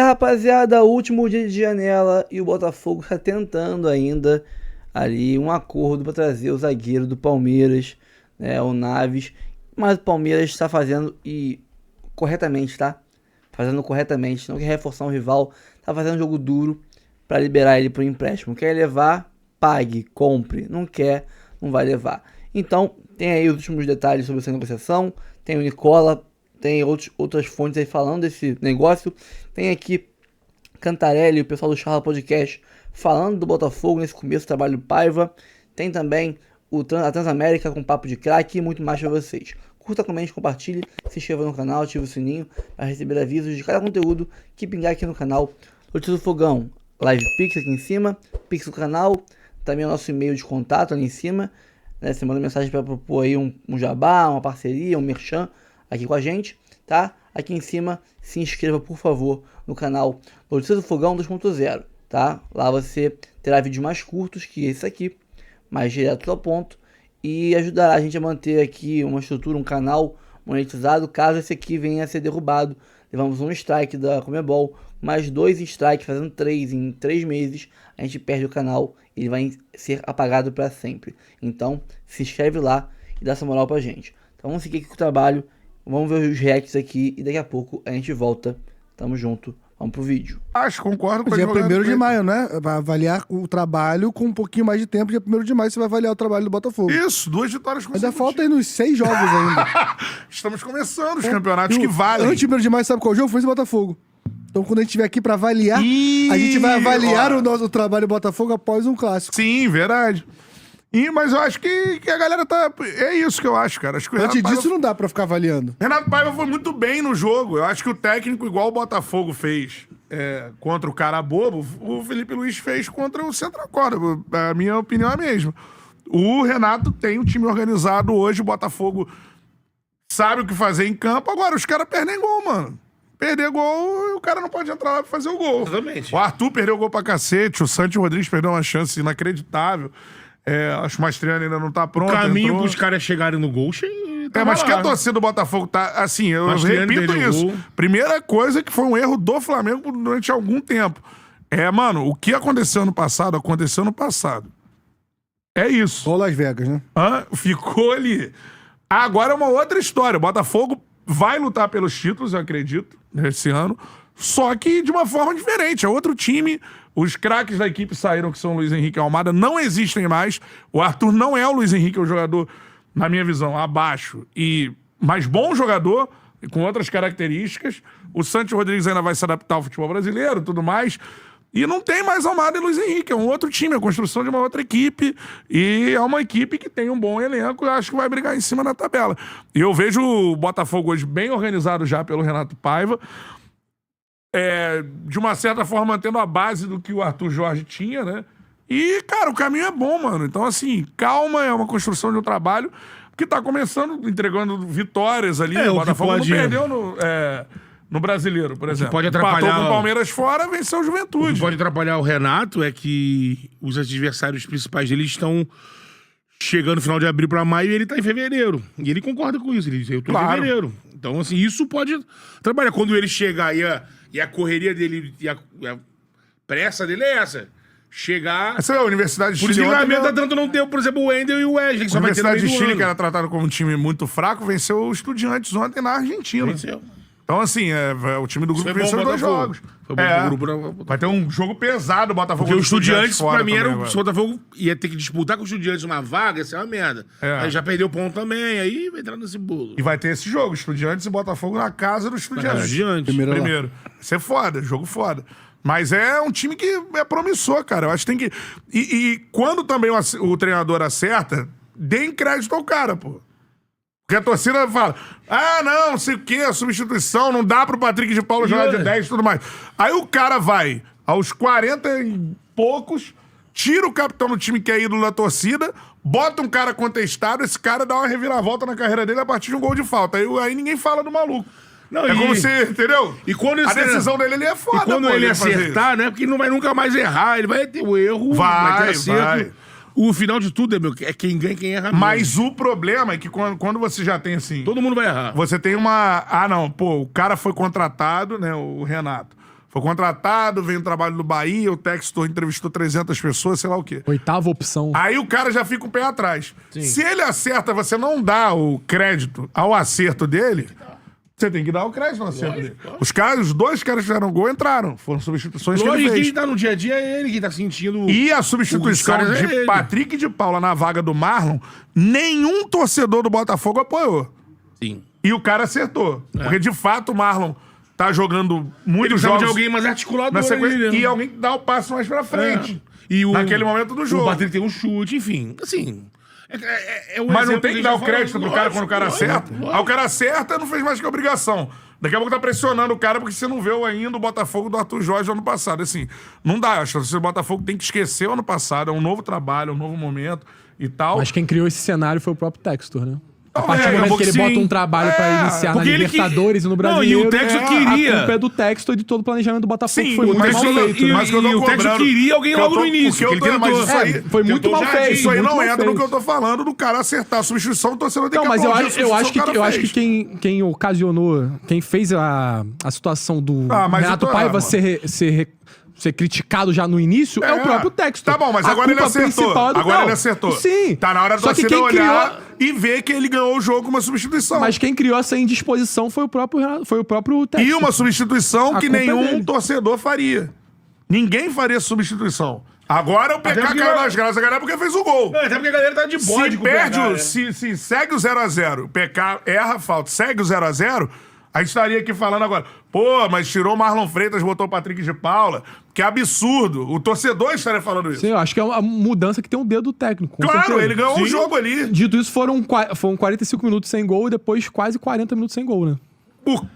Rapaziada, último dia de janela e o Botafogo está tentando ainda ali um acordo para trazer o zagueiro do Palmeiras, né, o Naves. Mas o Palmeiras está fazendo corretamente, tá? Fazendo corretamente, não quer reforçar um rival, tá fazendo um jogo duro para liberar ele para o empréstimo. Quer levar, pague, compre. Não quer, não vai levar. Então, tem aí os últimos detalhes sobre essa negociação. Tem o Nicola, tem outras fontes aí falando desse negócio. Tem aqui Cantarelli, o pessoal do Charla Podcast, falando do Botafogo nesse começo do trabalho do Paiva. Tem também a Transamérica com papo de craque e muito mais para vocês. Curta, comente, compartilhe, se inscreva no canal, ative o sininho para receber avisos de cada conteúdo que pingar aqui no canal. Notícias do Fogão, Live Pix aqui em cima, Pix do canal, também o nosso e-mail de contato ali em cima. Né? Você manda mensagem para propor aí um jabá, uma parceria, um merchan aqui com a gente, tá? Aqui em cima, se inscreva, por favor, no canal Notícias do Fogão 2.0, tá? Lá você terá vídeos mais curtos que esse aqui, mais direto ao ponto, e ajudará a gente a manter aqui uma estrutura, um canal monetizado, caso esse aqui venha a ser derrubado. Levamos um strike da Comebol, mais 2 strikes, fazendo 3 em 3 meses, a gente perde o canal e ele vai ser apagado para sempre. Então, se inscreve lá e dá essa moral pra gente. Então vamos seguir aqui com o trabalho, vamos ver os reacts aqui e daqui a pouco a gente volta. Tamo junto. Vamos pro vídeo. Concordo com a Dia jogada 1º de do maio, né? Vai avaliar o trabalho com um pouquinho mais de tempo. Dia 1º de maio você vai avaliar o trabalho do Botafogo. Isso, 2 vitórias consecutivas. Ainda falta aí nos 6 jogos ainda. Estamos começando os campeonatos que valem. Antes do 1º de maio, sabe qual jogo? Foi esse Botafogo. Então quando a gente estiver aqui pra avaliar, a gente vai avaliar o trabalho do Botafogo após um clássico. Sim, verdade. Mas eu acho que a galera tá... É isso que eu acho, cara. Acho que Antes disso não dá pra ficar avaliando. Renato Paiva foi muito bem no jogo. Eu acho que o técnico, igual o Botafogo fez contra o cara bobo, o Felipe Luiz fez contra o Central Córdoba. A minha opinião é a mesma. O Renato tem um time organizado hoje, o Botafogo sabe o que fazer em campo. Agora, os caras perdem gol, mano. Perder gol, o cara não pode entrar lá pra fazer o gol. Exatamente. O Arthur perdeu gol pra cacete, o Santi Rodrigues perdeu uma chance inacreditável. Acho que o Mastriani ainda não tá pronto. O caminho pros caras chegarem no gol, mas que a torcida do Botafogo tá... Assim, eu repito isso. Primeira coisa que foi um erro do Flamengo durante algum tempo. Mano, o que aconteceu no passado, aconteceu no passado. É isso. Ou Las Vegas, né? Ficou ali. Agora é uma outra história. O Botafogo vai lutar pelos títulos, eu acredito, esse ano. Só que de uma forma diferente. É outro time... Os craques da equipe saíram, que são o Luiz Henrique e o Almada, não existem mais. O Arthur não é o Luiz Henrique, é um jogador, na minha visão, abaixo. Mas bom jogador, com outras características. O Santi Rodrigues ainda vai se adaptar ao futebol brasileiro e tudo mais. E não tem mais Almada e Luiz Henrique. É um outro time, é a construção de uma outra equipe. E é uma equipe que tem um bom elenco e acho que vai brigar em cima na tabela. E eu vejo o Botafogo hoje bem organizado já pelo Renato Paiva. De uma certa forma, mantendo a base do que o Arthur Jorge tinha, né? E, cara, o caminho é bom, mano. Então, assim, calma, é uma construção de um trabalho que tá começando, entregando vitórias ali. O Botafogo não perdeu no Brasileiro, por exemplo. Pode atrapalhar... Empatou com o Palmeiras fora, venceu o Juventude. O que pode atrapalhar o Renato é que os adversários principais dele estão chegando no final de abril pra maio e ele tá em fevereiro. E ele concorda com isso. Ele diz, eu tô em fevereiro. Então, assim, isso pode trabalhar. Quando ele chegar e a correria dele, e a pressa dele é essa. Chegar... Essa é a Universidade de Por Chile. isso que a tanto não deu, por exemplo, o Wendel e o Wesley. A Universidade de Chile, que era tratada como um time muito fraco, venceu o Estudiantes ontem na Argentina. Venceu. Então, assim, o time do grupo venceu 2 jogos. Foi bom pro grupo. Vai ter um jogo pesado, o Botafogo. Porque o Estudiantes, pra mim, também, se o Botafogo ia ter que disputar com o Estudiantes uma vaga, ia ser uma merda. Aí já perdeu ponto também, aí vai entrar nesse bolo. E vai ter esse jogo, Estudiantes e Botafogo na casa do Estudiantes. Primeiro. Isso é foda, jogo foda. Mas é um time que é promissor, cara. Eu acho que tem que... E quando também o treinador acerta, deem crédito ao cara, pô. Porque a torcida fala, não sei o quê, a substituição, não dá pro Patrick de Paulo jogar de 10 e tudo mais. Aí o cara vai, aos 40 e poucos, tira o capitão do time que é ídolo da torcida, bota um cara contestado, esse cara dá uma reviravolta na carreira dele a partir de um gol de falta. Aí ninguém fala do maluco. Não, como se, entendeu? E quando a decisão dele ali é foda. E quando ele acertar, né? Porque ele não vai nunca mais errar, ele vai ter o erro, vai ter acerto. O final de tudo é quem ganha, quem erra. Mas o problema é que quando você já tem assim... Todo mundo vai errar. Você tem uma... o cara foi contratado, né, o Renato. Foi contratado, veio o trabalho do Bahia, o Textor entrevistou 300 pessoas, sei lá o quê. 8ª opção. Aí o cara já fica o pé atrás. Se ele acerta, você não dá o crédito ao acerto dele, você tem que dar o crédito ao acerto dele. Os 2 caras que fizeram gol entraram. Foram substituições que ele Lógico, fez. quem tá no dia a dia é ele, quem tá sentindo... E a substituição caras é de ele. Patrick de Paula na vaga do Marlon, nenhum torcedor do Botafogo apoiou. Sim. E o cara acertou. Porque, de fato, o Marlon tá jogando Ele muitos precisava jogos de alguém mais articulador na sequência, ali, né? e alguém que dá o passo mais pra frente. E naquele momento do jogo. O Patrick tem um chute, enfim. Assim... Mas não tem que dar o crédito pro cara quando o cara acerta. Aí o cara acerta, não fez mais que obrigação. Daqui a pouco tá pressionando o cara porque você não viu ainda o Botafogo do Arthur Jorge do ano passado. Assim, não dá. Acho que o Botafogo tem que esquecer o ano passado. É um novo trabalho, é um novo momento e tal. Mas quem criou esse cenário foi o próprio Textor, né? A Não, partir do momento que ele sim. bota um trabalho pra iniciar na porque ele Libertadores e no Não, Brasileiro, e o Textor a queria. culpa é do Textor e de todo o planejamento do Botafogo, Sim, que foi muito mas mal eu- feito. né? mas que eu tô E o Textor cobrando, queria alguém que eu logo tô- no início, o que eu que ele tô- mas tentou. isso aí- Foi muito tentou mal já feito. Isso aí muito não mal entra no feito. que eu tô falando do cara acertar. A substituição, o torcedor tem Não, que mas eu aplaudir a acho, eu acho que, substituição eu que o acho cara que fez. quem ocasionou, quem fez a situação do Mas Renato eu tô- Paiva mano. ser criticado já no início é o próprio Textor. Tá bom, mas A agora ele culpa acertou. principal é do- Agora Não, ele acertou. Sim. Tá na hora da Só que torcida quem olhar criou... e ver que ele ganhou o jogo com uma substituição. Mas quem criou essa indisposição foi o próprio Textor. E uma substituição A que culpa é nenhum dele. torcedor faria. Ninguém faria substituição. Agora o PK porque- caiu nas graças da galera porque fez o gol. Até porque a galera tá de bode Se com o perde, PK, né? se segue o 0x0, o PK erra a falta, segue o 0x0, a gente estaria aqui falando agora, pô, mas tirou o Marlon Freitas, botou o Patrick de Paula, que absurdo. O torcedor estaria falando isso. Sim, eu acho que é uma mudança que tem um dedo do técnico. com Claro, certeza. ele ganhou um Sim. jogo ali. Dito isso, foram 45 minutos sem gol e depois quase 40 minutos sem gol, né?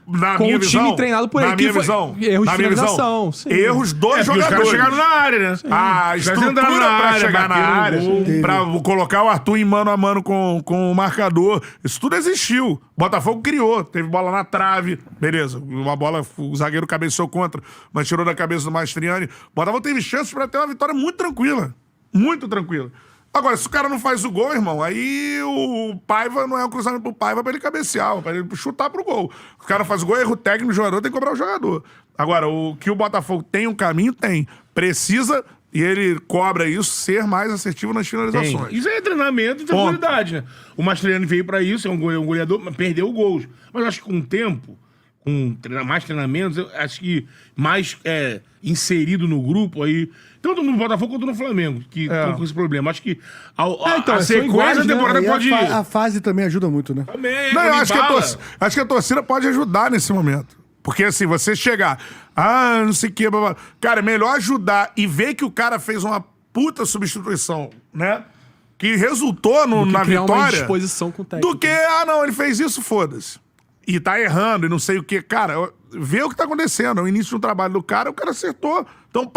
Na Com minha o time visão, treinado por ele, na que minha foi visão, erros na de minha visão, finalização, sim. erros dos Porque os caras jogadores. chegaram na área, né? A Os caras estrutura entraram na pra área, chegar na bateram no área, gol. pra colocar o Arthur em mano a mano com o marcador, isso tudo existiu. Botafogo criou, teve bola na trave, beleza, uma bola, o zagueiro cabeceou contra, mas tirou da cabeça do Mastriani. Botafogo teve chances pra ter uma vitória muito tranquila, muito tranquila. Agora, se o cara não faz o gol, irmão, aí o Paiva não é um cruzamento pro Paiva pra ele cabecear, pra ele chutar pro gol. O cara faz o gol, erro técnico, o jogador tem que cobrar o jogador. Agora, o que o Botafogo tem um caminho, tem. Precisa, e ele cobra isso, ser mais assertivo nas finalizações. Isso é treinamento e tranquilidade, né? O Mastriani veio pra isso, é um goleador, mas perdeu gols. Mas eu acho que com o tempo, mais treinamentos, eu acho que mais inserido no grupo aí, tanto no Botafogo quanto no Flamengo, que estão com esse problema. Acho que então, a são sequência iguais, da né? temporada Aí pode... a fase também ajuda muito, né? Também, Não, eu quando acho que, embala. acho que a torcida pode ajudar nesse momento. Porque assim, você chegar, não sei o que, blá, blá. Cara, é melhor ajudar e ver que o cara fez uma puta substituição, né? Que resultou Do que na criar uma vitória. indisposição com o técnico. Do que, não, ele fez isso, foda-se. E tá errando e não sei o que. Cara, vê o que tá acontecendo. O início do trabalho do cara, o cara acertou. Então,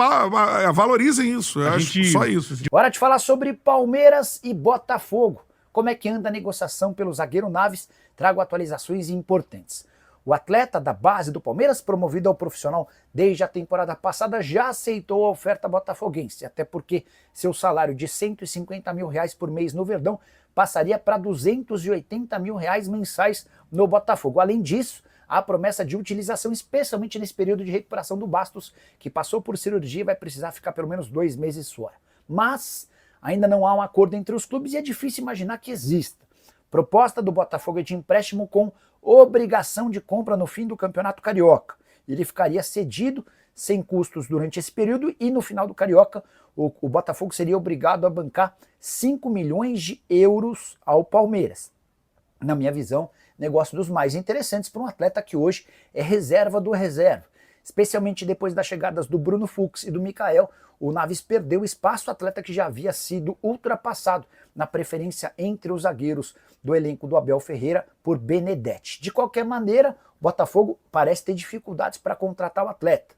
valorizem isso. Eu acho só isso. Hora de falar sobre Palmeiras e Botafogo. Como é que anda a negociação pelo zagueiro Naves? Trago atualizações importantes. O atleta da base do Palmeiras, promovido ao profissional desde a temporada passada, já aceitou a oferta botafoguense, até porque seu salário de R$150 mil por mês no Verdão passaria para R$280 mil mensais no Botafogo. Além disso, há a promessa de utilização, especialmente nesse período de recuperação do Bastos, que passou por cirurgia e vai precisar ficar pelo menos 2 meses fora. Mas ainda não há um acordo entre os clubes e é difícil imaginar que exista. Proposta do Botafogo é de empréstimo com obrigação de compra no fim do Campeonato Carioca. Ele ficaria cedido sem custos durante esse período e no final do Carioca o Botafogo seria obrigado a bancar 5 milhões de euros ao Palmeiras. Na minha visão, negócio dos mais interessantes para um atleta que hoje é reserva do reserva. Especialmente depois das chegadas do Bruno Fux e do Mikael, o Naves perdeu espaço, atleta que já havia sido ultrapassado na preferência entre os zagueiros do elenco do Abel Ferreira por Benedetti. De qualquer maneira, o Botafogo parece ter dificuldades para contratar o atleta.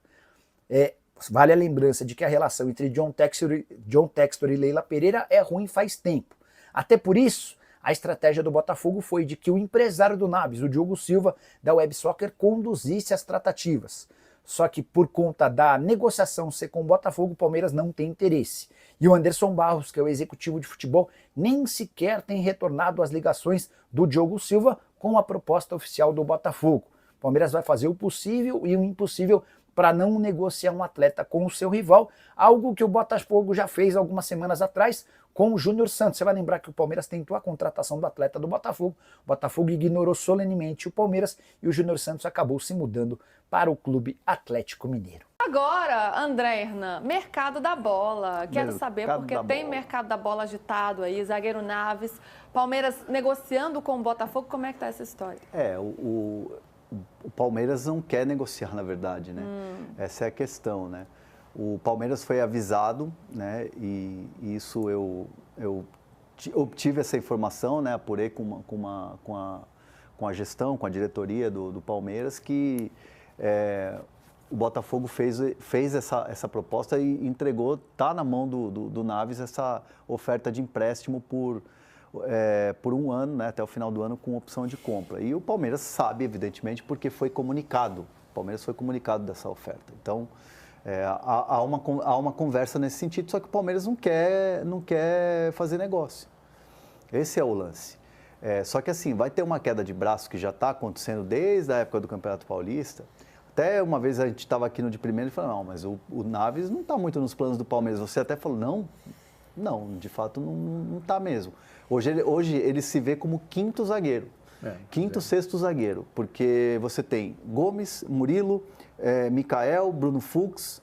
Vale a lembrança de que a relação entre John Textor e Leila Pereira é ruim faz tempo. Até por isso, a estratégia do Botafogo foi de que o empresário do Naves, o Diogo Silva, da Web Soccer, conduzisse as tratativas. Só que por conta da negociação ser com o Botafogo, o Palmeiras não tem interesse. E o Anderson Barros, que é o executivo de futebol, nem sequer tem retornado às ligações do Diogo Silva com a proposta oficial do Botafogo. O Palmeiras vai fazer o possível e o impossível para não negociar um atleta com o seu rival, algo que o Botafogo já fez algumas semanas atrás com o Júnior Santos. Você vai lembrar que o Palmeiras tentou a contratação do atleta do Botafogo, o Botafogo ignorou solenemente o Palmeiras e o Júnior Santos acabou se mudando para o Clube Atlético Mineiro. Agora, André Hernan, mercado da bola. Quero saber, porque tem mercado da bola agitado aí, zagueiro Naves, Palmeiras negociando com o Botafogo, como é que tá essa história? O Palmeiras não quer negociar, na verdade, né? Essa é a questão, né? O Palmeiras foi avisado, né? E isso eu obtive essa informação, né? Apurei com a gestão, com a diretoria do Palmeiras, que o Botafogo fez essa proposta e entregou, tá na mão do Naves essa oferta de empréstimo por 1 ano, né, até o final do ano, com opção de compra. E o Palmeiras sabe, evidentemente, porque foi comunicado. O Palmeiras foi comunicado dessa oferta. Então, há uma conversa nesse sentido, só que o Palmeiras não quer fazer negócio. Esse é o lance. Só que assim, vai ter uma queda de braço que já está acontecendo desde a época do Campeonato Paulista. Até uma vez a gente estava aqui no de primeiro e falou, não, mas o Naves não está muito nos planos do Palmeiras. Você até falou, não, de fato não está mesmo. Hoje ele se vê como quinto zagueiro, sexto zagueiro, porque você tem Gomes, Murilo, Mikael, Bruno Fux,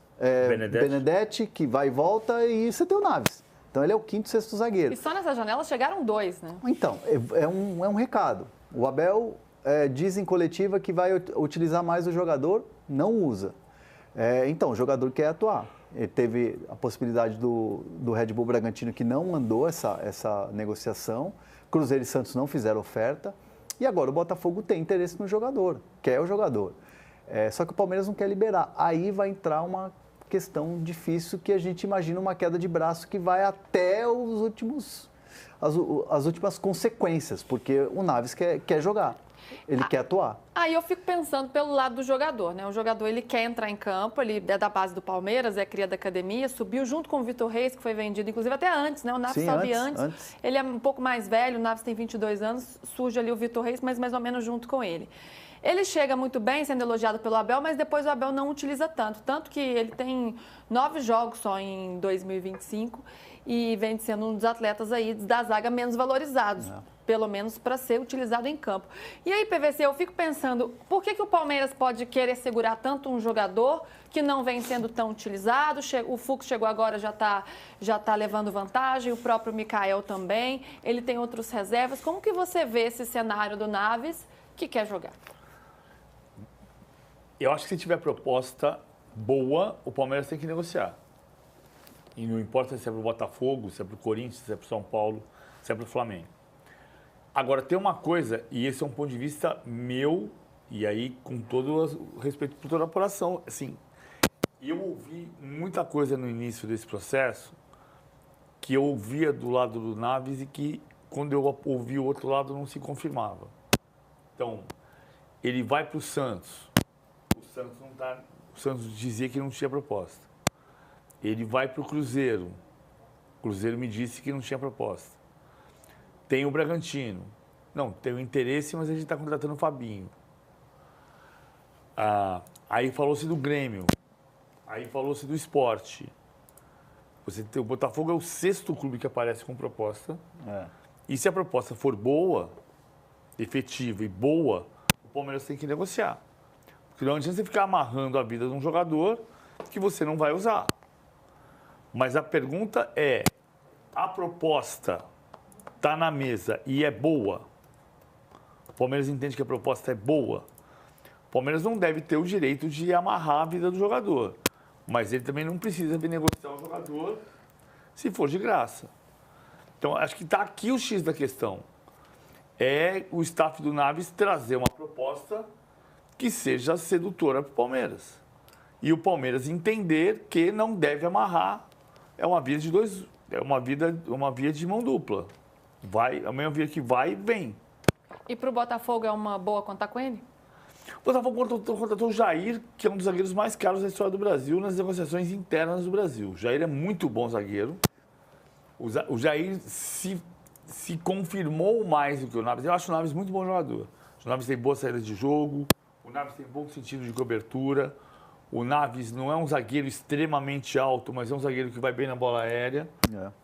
Benedetti, que vai e volta, e você tem o Naves. Então ele é o quinto, sexto zagueiro. E só nessa janela chegaram 2, né? Então, é um recado. O Abel diz em coletiva que vai utilizar mais o jogador, não usa. Então, o jogador quer atuar. Ele teve a possibilidade do Red Bull Bragantino, que não mandou essa negociação. Cruzeiro e Santos não fizeram oferta. E agora o Botafogo tem interesse no jogador, quer o jogador. Só que o Palmeiras não quer liberar. Aí vai entrar uma questão difícil, que a gente imagina uma queda de braço que vai até as últimas consequências, porque o Naves quer jogar. Ele quer atuar. Aí eu fico pensando pelo lado do jogador, né? O jogador, ele quer entrar em campo, ele é da base do Palmeiras, é cria da academia, subiu junto com o Vitor Reis, que foi vendido, inclusive, até antes, né? O Naves sobe antes. Ele é um pouco mais velho, o Naves tem 22 anos, surge ali o Vitor Reis, mas mais ou menos junto com ele. Ele chega muito bem, sendo elogiado pelo Abel, mas depois o Abel não utiliza tanto. Tanto que ele tem 9 jogos só em 2025 e vem sendo um dos atletas aí da zaga menos valorizados. Pelo menos para ser utilizado em campo. E aí, PVC, eu fico pensando, por que o Palmeiras pode querer segurar tanto um jogador que não vem sendo tão utilizado? O Fux chegou agora, já tá levando vantagem, o próprio Mikael também, ele tem outros reservas. Como que você vê esse cenário do Naves que quer jogar? Eu acho que se tiver proposta boa, o Palmeiras tem que negociar. E não importa se é para o Botafogo, se é para o Corinthians, se é para o São Paulo, se é para o Flamengo. Agora, tem uma coisa, e esse é um ponto de vista meu, e aí com todo o respeito por toda a apuração, assim, eu ouvi muita coisa no início desse processo que eu ouvia do lado do Naves e que, quando eu ouvi o outro lado, não se confirmava. Então, ele vai para o Santos. O Santos dizia que não tinha proposta. Ele vai para o Cruzeiro. O Cruzeiro me disse que não tinha proposta. Tem o Bragantino. Não, tem o interesse, mas a gente está contratando o Fabinho. Aí falou-se do Grêmio. Aí falou-se do Sport. O Botafogo é o 6º clube que aparece com proposta. E se a proposta for boa, efetiva e boa, o Palmeiras tem que negociar. Porque não adianta você ficar amarrando a vida de um jogador que você não vai usar. Mas a pergunta é, a proposta está na mesa e é boa? O Palmeiras entende que a proposta é boa? O Palmeiras não deve ter o direito de amarrar a vida do jogador. Mas ele também não precisa vir negociar o jogador se for de graça. Então, acho que está aqui o X da questão. É o staff do Naves trazer uma proposta que seja sedutora para o Palmeiras. E o Palmeiras entender que não deve amarrar. É uma via de mão dupla. É uma via que vai e vem. E para o Botafogo é uma boa contar com ele? O Botafogo contratou o Jair, que é um dos zagueiros mais caros da história do Brasil, nas negociações internas do Brasil. O Jair é muito bom zagueiro. O Jair se confirmou mais do que o Naves. Eu acho o Naves muito bom jogador. O Naves tem boa saída de jogo, o Naves tem bom sentido de cobertura, O Naves não é um zagueiro extremamente alto, mas é um zagueiro que vai bem na bola aérea.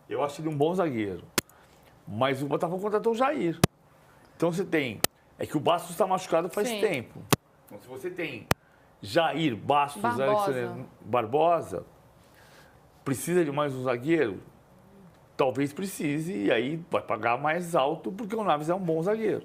Eu acho ele um bom zagueiro. Mas o Botafogo contratou o Jair. Então você tem... É que o Bastos está machucado faz tempo. Então se você tem Jair, Bastos, Alexandre Barbosa, precisa de mais um zagueiro? Talvez precise, e aí vai pagar mais alto, porque o Naves é um bom zagueiro.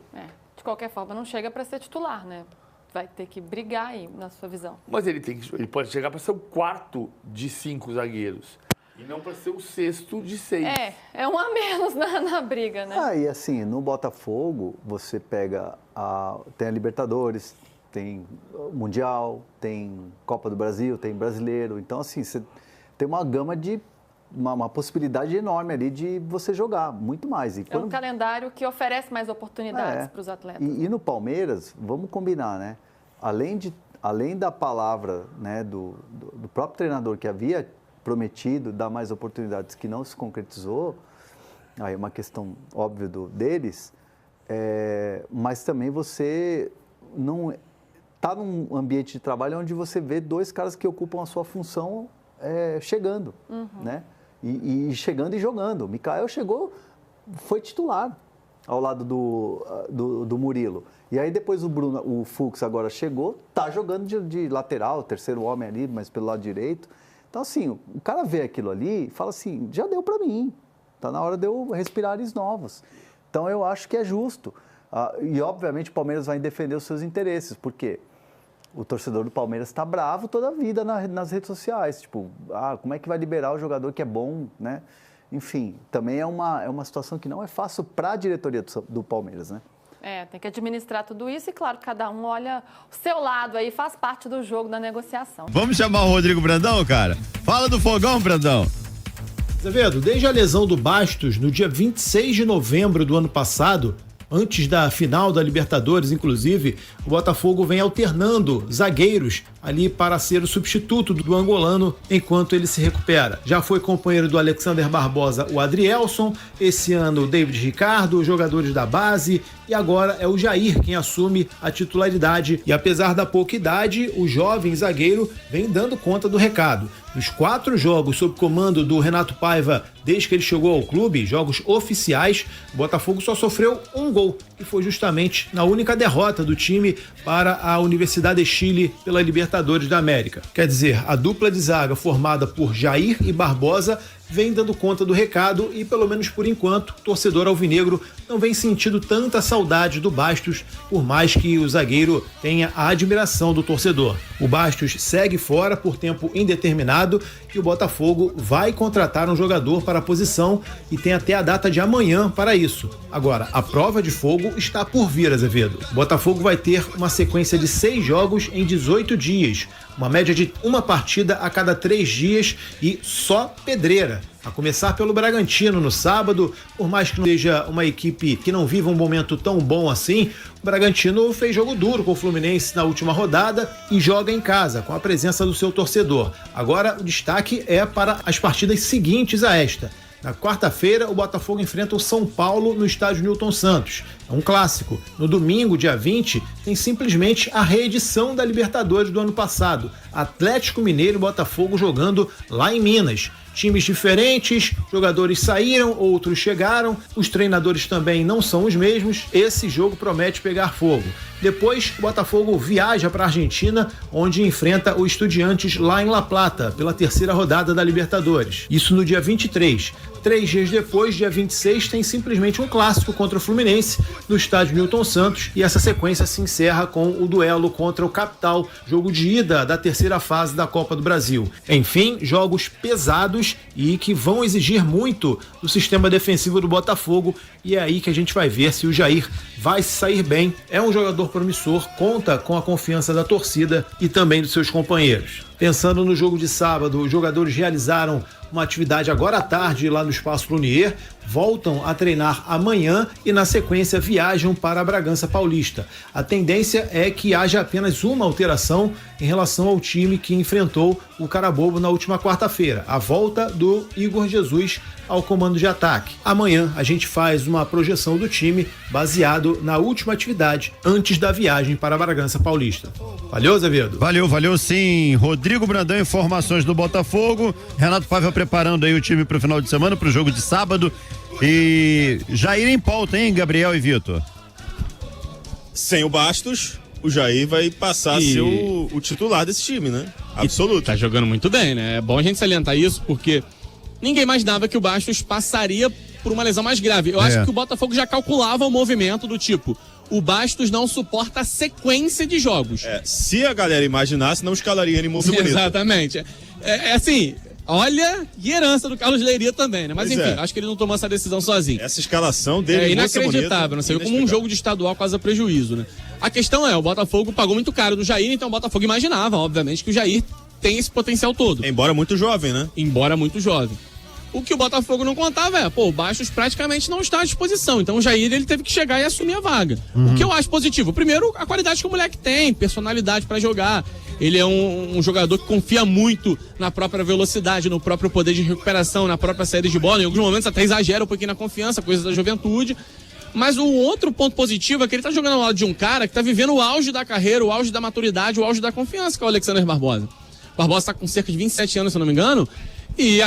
De qualquer forma, não chega para ser titular, né? Vai ter que brigar aí, na sua visão. Mas ele pode chegar para ser o 4º de 5 zagueiros. E não para ser o 6º de 6. É um a menos na briga, né? E assim, no Botafogo, você pega tem a Libertadores, tem Mundial, tem Copa do Brasil, tem Brasileiro. Então, assim, você tem uma gama de... Uma possibilidade enorme ali de você jogar, muito mais. É um calendário que oferece mais oportunidades para os atletas. E no Palmeiras, vamos combinar, né? Além da palavra, né, do próprio treinador que havia prometido dar mais oportunidades que não se concretizou, aí é uma questão óbvia deles, mas também você não está num ambiente de trabalho onde você vê 2 caras que ocupam a sua função chegando, né? E chegando e jogando. O Mikael foi titular ao lado do Murilo. E aí depois o Fux agora chegou, tá jogando de lateral, terceiro homem ali, mas pelo lado direito. Então, assim, o cara vê aquilo ali e fala assim, já deu para mim, tá na hora de eu respirar ares novos. Então, eu acho que é justo. E, obviamente, o Palmeiras vai defender os seus interesses, porque o torcedor do Palmeiras está bravo toda a vida nas redes sociais. Tipo, como é que vai liberar o jogador que é bom, né? Enfim, também é uma situação que não é fácil para a diretoria do Palmeiras, né? Tem que administrar tudo isso e, claro, cada um olha o seu lado aí, faz parte do jogo da negociação. Vamos chamar o Rodrigo Brandão, cara? Fala do Fogão, Brandão. Azevedo, desde a lesão do Bastos, no dia 26 de novembro do ano passado, antes da final da Libertadores, inclusive, o Botafogo vem alternando zagueiros ali para ser o substituto do angolano enquanto ele se recupera. Já foi companheiro do Alexander Barbosa, o Adrielson, esse ano o David Ricardo, os jogadores da base, e agora é o Jair quem assume a titularidade. E apesar da pouca idade, o jovem zagueiro vem dando conta do recado. Nos 4 jogos sob comando do Renato Paiva, desde que ele chegou ao clube, jogos oficiais, o Botafogo só sofreu 1 gol, e foi justamente na única derrota do time para a Universidade de Chile pela Libertadores da América. Quer dizer, a dupla de zaga formada por Jair e Barbosa vem dando conta do recado e, pelo menos por enquanto, o torcedor alvinegro não vem sentindo tanta saudade do Bastos, por mais que o zagueiro tenha a admiração do torcedor. O Bastos segue fora por tempo indeterminado e o Botafogo vai contratar um jogador para a posição e tem até a data de amanhã para isso. Agora, a prova de fogo está por vir, Azevedo. O Botafogo vai ter uma sequência de 6 jogos em 18 dias, uma média de 1 partida a cada 3 dias e só pedreira. A começar pelo Bragantino no sábado, por mais que não seja uma equipe que não viva um momento tão bom assim, o Bragantino fez jogo duro com o Fluminense na última rodada e joga em casa, com a presença do seu torcedor. Agora, o destaque é para as partidas seguintes a esta. Na quarta-feira, o Botafogo enfrenta o São Paulo no estádio Newton Santos. É um clássico. No domingo, dia 20, tem simplesmente a reedição da Libertadores do ano passado. Atlético Mineiro e Botafogo jogando lá em Minas. Times diferentes, jogadores saíram, outros chegaram, os treinadores também não são os mesmos. Esse jogo promete pegar fogo. Depois, o Botafogo viaja para a Argentina, onde enfrenta o Estudiantes lá em La Plata, pela 3ª rodada da Libertadores. Isso no dia 23. 3 dias depois, dia 26, tem simplesmente um clássico contra o Fluminense no estádio Newton Santos, e essa sequência se encerra com o duelo contra o Capital, jogo de ida da 3ª fase da Copa do Brasil. Enfim, jogos pesados e que vão exigir muito do sistema defensivo do Botafogo, e é aí que a gente vai ver se o Jair vai se sair bem. É um jogador promissor, conta com a confiança da torcida e também dos seus companheiros. Pensando no jogo de sábado, os jogadores realizaram uma atividade agora à tarde lá no Espaço Prunier, voltam a treinar amanhã e na sequência viajam para a Bragança Paulista. A tendência é que haja apenas uma alteração em relação ao time que enfrentou o Carabobo na última quarta-feira, a volta do Igor Jesus ao comando de ataque. Amanhã a gente faz uma projeção do time baseado na última atividade antes da viagem para a Bragança Paulista. Valeu, Azevedo? Valeu sim, Rodrigo. Rodrigo Brandão, informações do Botafogo. Renato Paiva preparando aí o time pro final de semana, pro jogo de sábado. E Jair em pauta, hein, Gabriel e Vitor? Sem o Bastos, o Jair vai passar a ser o titular desse time, né? Absoluto. Tá jogando muito bem, né? É bom a gente salientar isso, porque ninguém imaginava que o Bastos passaria por uma lesão mais grave. Eu acho que o Botafogo já calculava o movimento do tipo, o Bastos não suporta a sequência de jogos. Se a galera imaginasse, não escalaria ele em Moça Bonita. Exatamente. É assim, olha que herança do Carlos Leiria também, né? Mas enfim, acho que ele não tomou essa decisão sozinho. Essa escalação dele é inacreditável, não saiu como um jogo de estadual quase a prejuízo, né? A questão é, o Botafogo pagou muito caro do Jair, então o Botafogo imaginava, obviamente, que o Jair tem esse potencial todo. Embora muito jovem, né? Embora muito jovem. O que o Botafogo não contava o Bastos praticamente não está à disposição. Então o Jair, ele teve que chegar e assumir a vaga. O que eu acho positivo? Primeiro, a qualidade que o moleque tem, personalidade pra jogar. Ele é um jogador que confia muito na própria velocidade, no próprio poder de recuperação, na própria saída de bola. Em alguns momentos até exagera um pouquinho na confiança, coisa da juventude. Mas o outro ponto positivo é que ele tá jogando ao lado de um cara que tá vivendo o auge da carreira, o auge da maturidade, o auge da confiança, que é o Alexander Barbosa. O Barbosa tá com cerca de 27 anos, se eu não me engano, e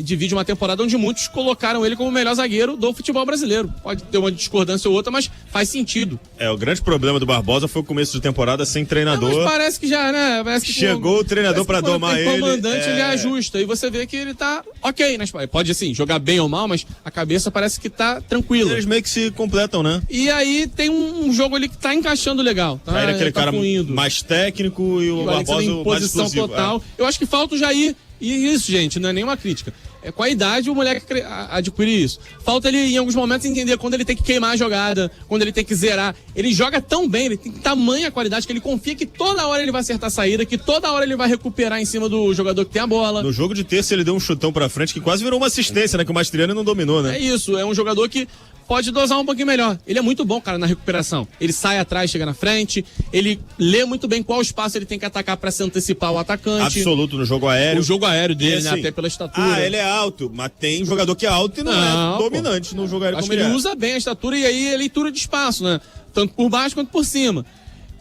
divide uma temporada onde muitos colocaram ele como o melhor zagueiro do futebol brasileiro. Pode ter uma discordância ou outra, mas faz sentido. O grande problema do Barbosa foi o começo de temporada sem treinador. Mas parece que já, né? Parece que chegou o treinador pra domar ele. O comandante, ele ajusta. E você vê que ele tá ok, né? Pode, assim, jogar bem ou mal, mas a cabeça parece que tá tranquila. Eles meio que se completam, né? E aí tem um jogo ali que tá encaixando legal. Tá? Aí aquele cara mais técnico e o Barbosa em posição mais explosivo. Total. Eu acho que falta o Jair. E isso, gente, não é nenhuma crítica. Com a idade, o moleque adquire isso. Falta ele, em alguns momentos, entender quando ele tem que queimar a jogada, quando ele tem que zerar. Ele joga tão bem, ele tem tamanha qualidade que ele confia que toda hora ele vai acertar a saída, que toda hora ele vai recuperar em cima do jogador que tem a bola. No jogo de terça, ele deu um chutão pra frente que quase virou uma assistência, né? Que o Mastriani não dominou, né? É isso, é um jogador que pode dosar um pouquinho melhor. Ele é muito bom, cara, na recuperação. Ele sai atrás, chega na frente, ele lê muito bem qual espaço ele tem que atacar pra se antecipar o atacante. Absoluto no jogo aéreo. O jogo aéreo dele, assim, né, até pela estatura. Ele é alto, mas tem jogador que é alto e não é dominante no jogo aéreo. Acho que ele usa bem a estatura e aí a leitura de espaço, né? Tanto por baixo quanto por cima.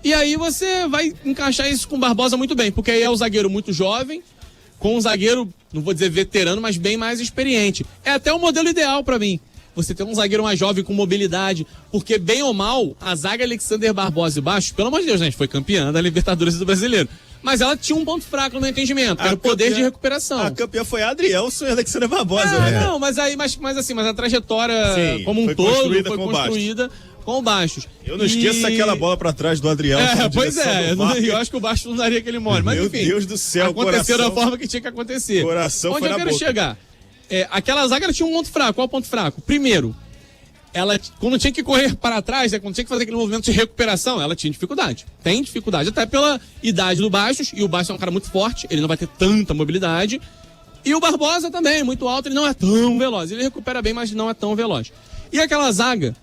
E aí você vai encaixar isso com o Barbosa muito bem, porque aí é um zagueiro muito jovem, com um zagueiro, não vou dizer veterano, mas bem mais experiente. É até o modelo ideal pra mim. Você tem um zagueiro mais jovem com mobilidade, porque bem ou mal, a zaga Alexander Barbosa e Bastos, pelo amor de Deus, gente, foi campeã da Libertadores do Brasileiro. Mas ela tinha um ponto fraco no entendimento, que era o poder de recuperação. A campeã foi a Adrielson e a Alexander Barbosa. Não, mas a trajetória como um todo foi construída com o Bastos. Eu não esqueço aquela bola pra trás do Adrielson. Pois é, eu acho que o Bastos não daria aquele mole. Mas enfim, Deus do céu, aconteceu da forma que tinha que acontecer. Coração Onde eu quero chegar? Aquela zaga ela tinha um ponto fraco. Qual é o ponto fraco? Primeiro, ela, quando tinha que correr para trás, quando tinha que fazer aquele movimento de recuperação, ela tinha dificuldade. Tem dificuldade, até pela idade do Bastos, e o Bastos é um cara muito forte, ele não vai ter tanta mobilidade. E o Barbosa também, muito alto, ele não é tão veloz. Ele recupera bem, mas não é tão veloz. E aquela zaga,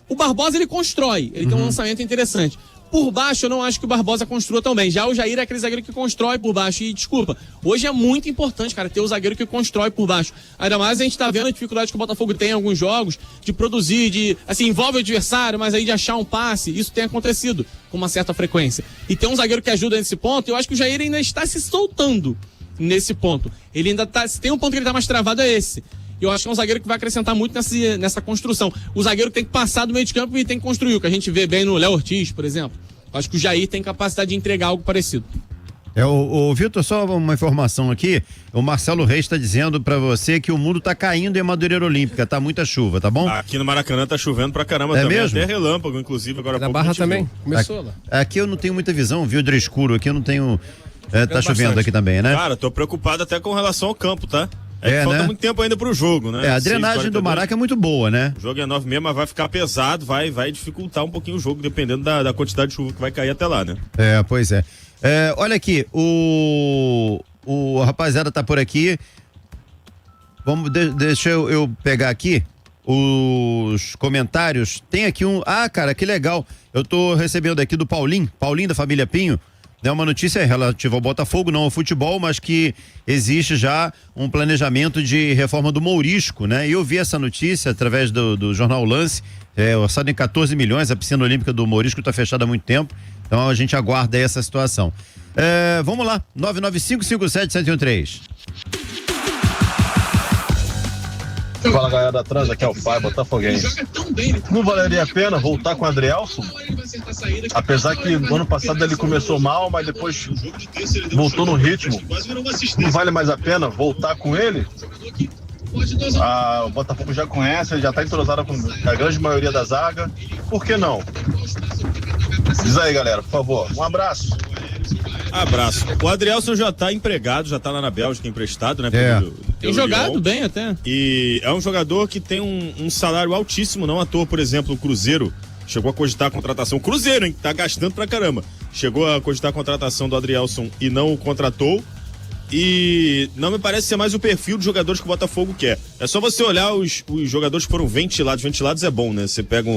o Barbosa ele constrói, ele tem um lançamento interessante. Por baixo, eu não acho que o Barbosa construa tão bem. Já o Jair é aquele zagueiro que constrói por baixo. E, desculpa, hoje é muito importante, cara, ter o zagueiro que constrói por baixo. Ainda mais a gente tá vendo a dificuldade que o Botafogo tem em alguns jogos, de produzir, envolve o adversário, mas aí de achar um passe. Isso tem acontecido com uma certa frequência. E tem um zagueiro que ajuda nesse ponto, eu acho que o Jair ainda está se soltando nesse ponto. Ele ainda tá, se tem um ponto que ele tá mais travado, é esse. Eu acho que é um zagueiro que vai acrescentar muito nessa construção. O zagueiro tem que passar do meio de campo e tem que construir, o que a gente vê bem no Léo Ortiz, por exemplo. Eu acho que o Jair tem capacidade de entregar algo parecido. O Vitor, só uma informação aqui. O Marcelo Reis está dizendo para você que o mundo tá caindo em Madureira Olímpica, tá muita chuva, tá bom? Aqui no Maracanã tá chovendo pra caramba também. Mesmo? Até relâmpago, inclusive, agora na Barra também. Começou lá. Aqui eu não tenho muita visão, vidro escuro, aqui eu não tenho... tá chovendo aqui também, né? Cara, tô preocupado até com relação ao campo, tá? Falta muito tempo ainda pro jogo, né? A drenagem do Maraca é muito boa, né? O jogo é 9h30, mas vai ficar pesado, vai dificultar um pouquinho o jogo, dependendo da quantidade de chuva que vai cair até lá, né? Pois é. Olha aqui, o rapaziada tá por aqui. Deixa eu pegar aqui os comentários. Tem aqui cara, que legal. Eu tô recebendo aqui do Paulinho da família Pinho. É uma notícia relativa ao Botafogo, não ao futebol, mas que existe já um planejamento de reforma do Mourisco, né? E eu vi essa notícia através do jornal Lance, orçado em 14 milhões, a piscina olímpica do Mourisco está fechada há muito tempo, Então a gente aguarda aí essa situação. Vamos lá, 99557-1013. Fala galera da Trans, aqui é o Pai Botafoguense. Não valeria a pena voltar com o Adrielson? Apesar que no ano passado ele começou mal, mas depois voltou no ritmo. Não vale mais a pena voltar com ele? O Botafogo já conhece, ele já está entrosado com a grande maioria da zaga. Por que não? Diz aí, galera, por favor. Um abraço. Abraço. O Adrielson já tá empregado, já tá lá na Bélgica, emprestado, né? Tem jogado bem até. E é um jogador que tem um salário altíssimo, não à toa, por exemplo, o Cruzeiro chegou a cogitar a contratação. Cruzeiro, hein? Tá gastando pra caramba. Chegou a cogitar a contratação do Adrielson e não o contratou. E não me parece ser mais o perfil de jogadores que o Botafogo quer. É só você olhar os jogadores que foram ventilados. Ventilados é bom, né? Você pega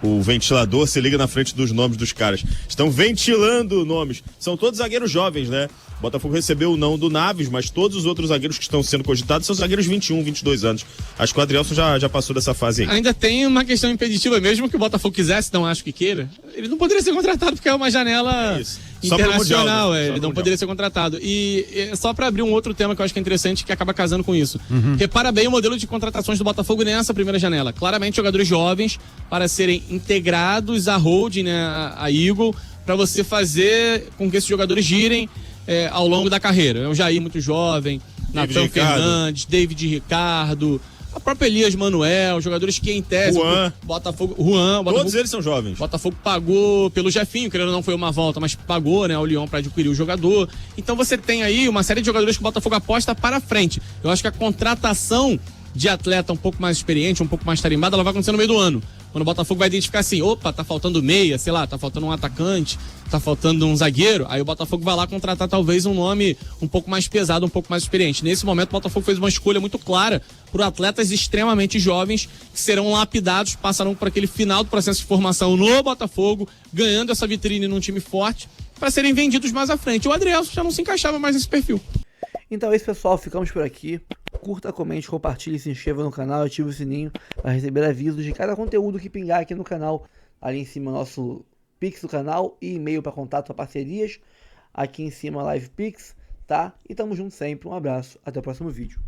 o ventilador, você liga na frente dos nomes dos caras. Estão ventilando nomes. São todos zagueiros jovens, né? O Botafogo recebeu o não do Naves, mas todos os outros zagueiros que estão sendo cogitados são zagueiros 21, 22 anos. Acho que o Adrielson já passou dessa fase aí. Ainda tem uma questão impeditiva, mesmo que o Botafogo quisesse, não acho que queira. Ele não poderia ser contratado porque é uma janela internacional, mundial, né? Ele não poderia ser contratado. E só para abrir um outro tema que eu acho que é interessante, que acaba casando com isso. Repara bem o modelo de contratações do Botafogo nessa primeira janela. Claramente jogadores jovens para serem integrados à holding, né, a Eagle, para você fazer com que esses jogadores girem ao longo da carreira. É o Jair muito jovem, Natan Fernandes, David Ricardo, a própria Elias Manuel, jogadores que em tese Juan. Botafogo, todos eles são jovens. Botafogo pagou pelo Jefinho, querendo ou não foi uma volta, mas pagou, né, ao Lyon para adquirir o jogador. Então você tem aí uma série de jogadores que o Botafogo aposta para frente. Eu acho que a contratação de atleta um pouco mais experiente, um pouco mais tarimbado, ela vai acontecer no meio do ano. Quando o Botafogo vai identificar assim, opa, tá faltando meia, sei lá, tá faltando um atacante, tá faltando um zagueiro, aí o Botafogo vai lá contratar talvez um nome um pouco mais pesado, um pouco mais experiente. Nesse momento o Botafogo fez uma escolha muito clara por atletas extremamente jovens que serão lapidados, passarão por aquele final do processo de formação no Botafogo, ganhando essa vitrine num time forte, para serem vendidos mais à frente. O Adrielson já não se encaixava mais nesse perfil. Então é isso, pessoal, ficamos por aqui. Curta, comente, compartilhe, se inscreva no canal, ative o sininho para receber avisos de cada conteúdo que pingar aqui no canal. Ali em cima nosso Pix do canal e e-mail para contato para parcerias. Aqui em cima Live Pix, tá? E tamo junto sempre. Um abraço, até o próximo vídeo.